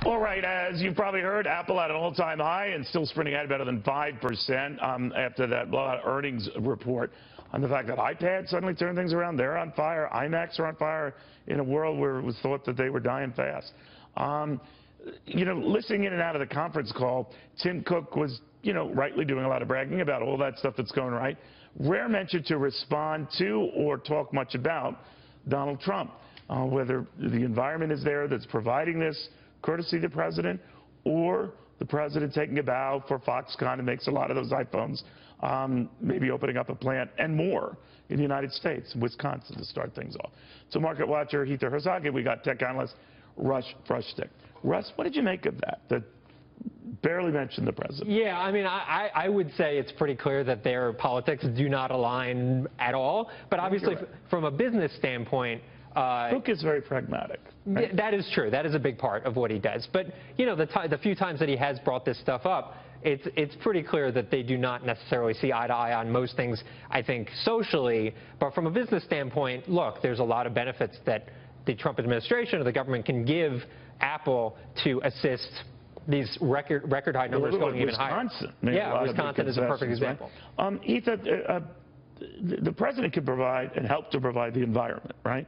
All right, as you've probably heard, Apple at an all-time high and still sprinting ahead better than 5% after that blowout earnings report on the fact that iPads suddenly turned things around. They're on fire. iMacs are on fire in a world where it was thought that they were dying fast. You know, listening in and out of the conference call, Tim Cook was, rightly doing a lot of bragging about all that stuff that's going right. Rare mention to respond to or talk much about Donald Trump, whether the environment is there that's providing this courtesy of the president, or the president taking a bow for Foxconn, who makes a lot of those iPhones, maybe opening up a plant and more in the United States, Wisconsin, to start things off. So market watcher Hitha Herzog, and we got tech analyst Russ Frushtick. Russ, what did you make of that? That barely mentioned the president. Yeah, I mean, I would say it's pretty clear that their politics do not align at all. But obviously, from a business standpoint, Cook is very pragmatic. Right? That is true. That is a big part of what he does. But, the few times that he has brought this stuff up, it's pretty clear that they do not necessarily see eye to eye on most things, I think, socially. But from a business standpoint, look, there's a lot of benefits that the Trump administration or the government can give Apple to assist these record high numbers going even higher. Yeah, Wisconsin is a perfect example. Right? Hitha, the president could provide and help to provide the environment, right?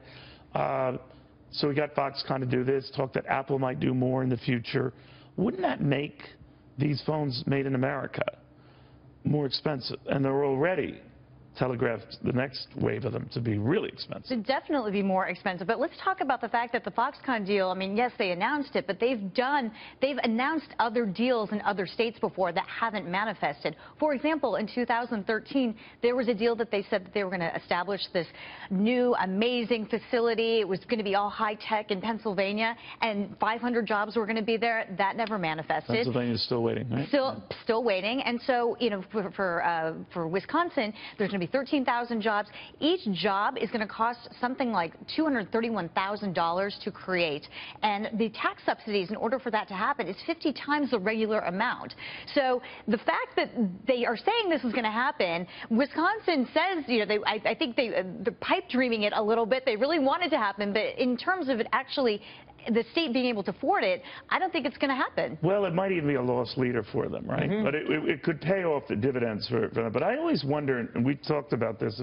So we got Foxconn to do this, talk that Apple might do more in the future. Wouldn't that make these phones made in America more expensive? And they're already telegraphed the next wave of them to be really expensive. To definitely be more expensive. But let's talk about the fact that the Foxconn deal, I mean, yes, they announced it, but they've announced other deals in other states before that haven't manifested. For example, in 2013, there was a deal that they said that they were going to establish this new, amazing facility. It was going to be all high-tech in Pennsylvania, and 500 jobs were going to be there. That never manifested. Pennsylvania's still waiting, right? Still waiting. And so, for Wisconsin, there's going to be 13,000 jobs. Each job is going to cost something like $231,000 to create. And the tax subsidies, in order for that to happen, is 50 times the regular amount. So the fact that they are saying this is going to happen, Wisconsin says, I think they're pipe dreaming it a little bit. They really want it to happen. But in terms of it actually, the state being able to afford it, I don't think it's going to happen. Well, it might even be a lost leader for them, right? Mm-hmm. But it could pay off the dividends for them. But I always wonder, and we talked about this,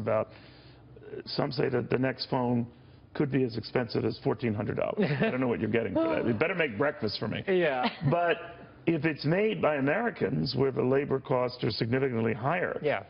some say that the next phone could be as expensive as $1,400. I don't know what you're getting for that. You better make breakfast for me. Yeah. But if it's made by Americans where the labor costs are significantly higher, yeah,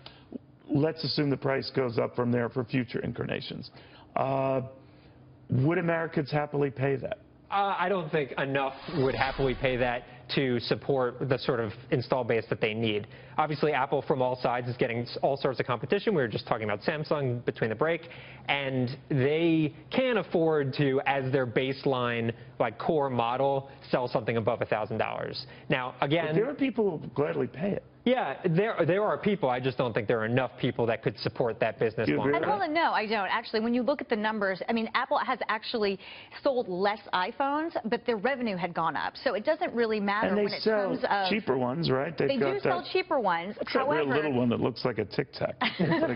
let's assume the price goes up from there for future incarnations. Would Americans happily pay that? I don't think enough would happily pay that to support the sort of install base that they need. Obviously, Apple from all sides is getting all sorts of competition. We were just talking about Samsung between the break, and they can afford to, as their baseline, core model, sell something above $1,000. Now, again, but there are people who gladly pay it. Yeah, there are people. I just don't think there are enough people that could support that business long term. Well, no, I don't. Actually, when you look at the numbers, I mean, Apple has actually sold less iPhones, but their revenue had gone up. So it doesn't really matter when it comes sell cheaper ones, right? They do sell cheaper ones. However, that real little one that looks like a Tic Tac.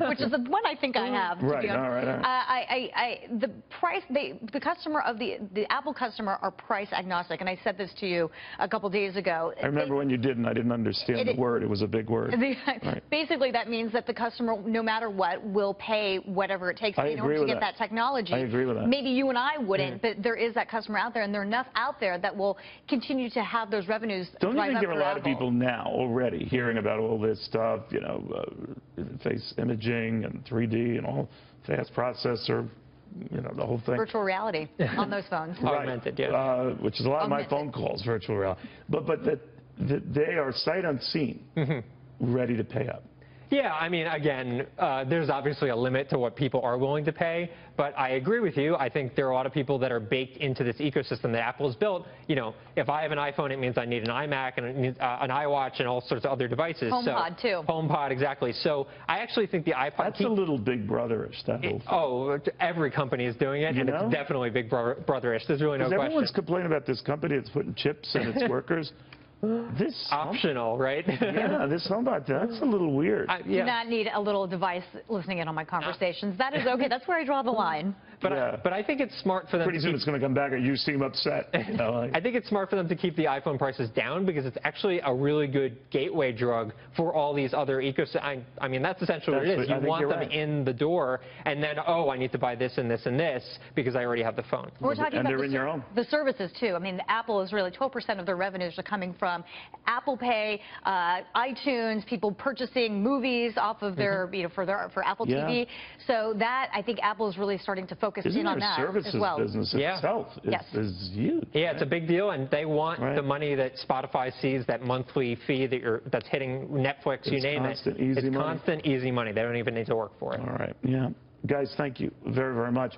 Which is the one I think I have. Right, all right. The price, the customer of the Apple customer are price agnostic, and I said this to you a couple days ago. I remember when you did, and I didn't understand the word. It was a big word. Right. Basically, that means that the customer, no matter what, will pay whatever it takes in order to get that technology. I agree with that. Maybe you and I wouldn't, but there is that customer out there, and there are enough out there that will continue to have those revenues. Don't you think there are a lot of Apple. people now already hearing about all this stuff, face imaging and 3D and all, fast processor, the whole thing. Virtual reality on those phones. Right. Augmented, yeah. Which is a lot of my phone calls, virtual reality. But that they are sight unseen, ready to pay up. Yeah, I mean, again, there's obviously a limit to what people are willing to pay, but I agree with you. I think there are a lot of people that are baked into this ecosystem that Apple has built. If I have an iPhone, it means I need an iMac and it needs, an iWatch and all sorts of other devices. HomePod, too. HomePod, exactly. So I actually think the iPod... That's a little Big Brother-ish, that whole thing. Every company is doing it, and it's definitely Big Brother-ish. There's really no question. Everyone's complaining about this company that's putting chips in its workers. This optional, right? Yeah, this HomePod, that's a little weird. Do not need a little device listening in on my conversations. That is okay. That's where I draw the line. But I think it's smart for them. Pretty soon it's going to come back, or you seem upset. You know, like. I think it's smart for them to keep the iPhone prices down because it's actually a really good gateway drug for all these other ecosystems. I mean, that's essentially what it is. You want them in the door, and then, oh, I need to buy this and this and this because I already have the phone. We're talking and about they're in your home. The services, too. I mean, Apple is really 12% of their revenues are coming from Apple Pay, iTunes, people purchasing movies off of their, you know, for Apple TV. So that, I think Apple is really starting to focus in on that services as well. Business itself is huge. Yeah, it's a big deal, and they want the money that Spotify sees, that monthly fee that's hitting Netflix, you name it. It's constant, easy money. They don't even need to work for it. All right. Yeah. Guys, thank you very, very much.